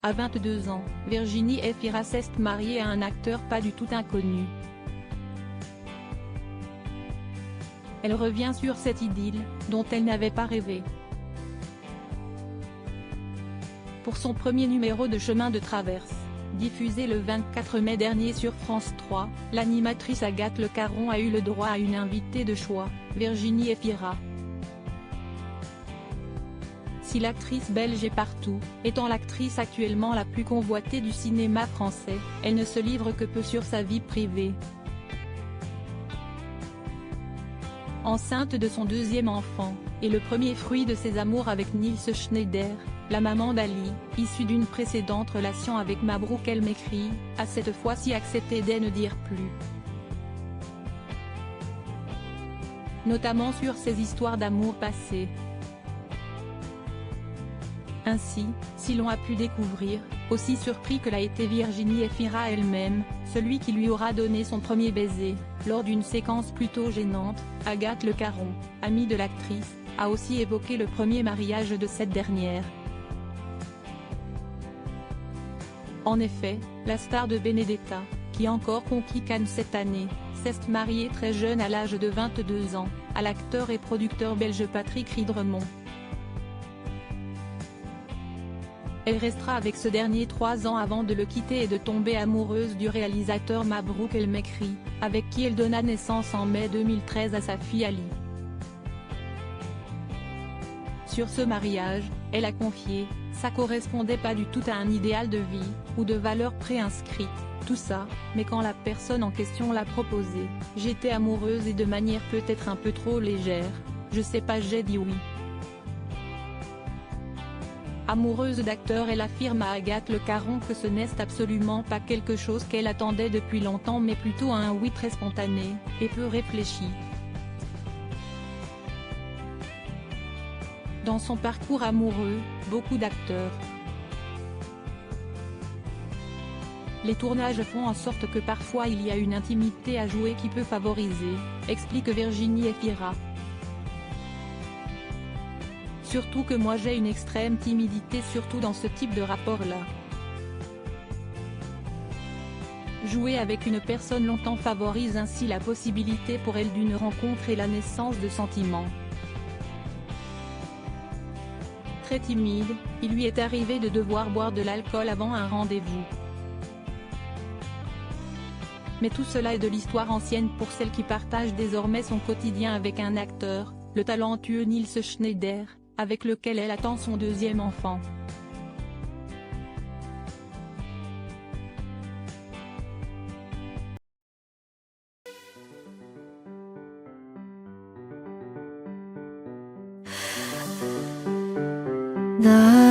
À 22 ans, Virginie Efira s'est mariée à un acteur pas du tout inconnu. Elle revient sur cette idylle, dont elle n'avait pas rêvé. Pour son premier numéro de Chemin de traverse, diffusé le 24 mai dernier sur France 3, l'animatrice Agathe Le Caron a eu le droit à une invitée de choix, Virginie Efira. Si l'actrice belge est partout, étant l'actrice actuellement la plus convoitée du cinéma français, elle ne se livre que peu sur sa vie privée. Enceinte de son deuxième enfant, et le premier fruit de ses amours avec Nils Schneider, la maman d'Ali, issue d'une précédente relation avec Mabrouk El Mekri, a cette fois-ci accepté de ne dire plus. Notamment sur ses histoires d'amour passées. Ainsi, si l'on a pu découvrir, aussi surpris que l'a été Virginie Efira elle-même, celui qui lui aura donné son premier baiser, lors d'une séquence plutôt gênante, Agathe Le Caron, amie de l'actrice, a aussi évoqué le premier mariage de cette dernière. En effet, la star de Benedetta, qui a encore conquis Cannes cette année, s'est mariée très jeune à l'âge de 22 ans, à l'acteur et producteur belge Patrick Ridremont. Elle restera avec ce dernier 3 ans avant de le quitter et de tomber amoureuse du réalisateur Mabrouk El Mekri, avec qui elle donna naissance en mai 2013 à sa fille Ali. Sur ce mariage, elle a confié, ça correspondait pas du tout à un idéal de vie, ou de valeurs préinscrites, tout ça, mais quand la personne en question l'a proposé, j'étais amoureuse et de manière peut-être un peu trop légère, je sais pas, j'ai dit oui. Amoureuse d'acteur, elle affirme à Agathe Le Caron que ce n'est absolument pas quelque chose qu'elle attendait depuis longtemps mais plutôt un oui très spontané, et peu réfléchi. Dans son parcours amoureux, beaucoup d'acteurs. Les tournages font en sorte que parfois il y a une intimité à jouer qui peut favoriser, explique Virginie Efira. Surtout que moi j'ai une extrême timidité surtout dans ce type de rapport-là. Jouer avec une personne longtemps favorise ainsi la possibilité pour elle d'une rencontre et la naissance de sentiments. Très timide, il lui est arrivé de devoir boire de l'alcool avant un rendez-vous. Mais tout cela est de l'histoire ancienne pour celle qui partage désormais son quotidien avec un acteur, le talentueux Nils Schneider, avec lequel elle attend son deuxième enfant. 나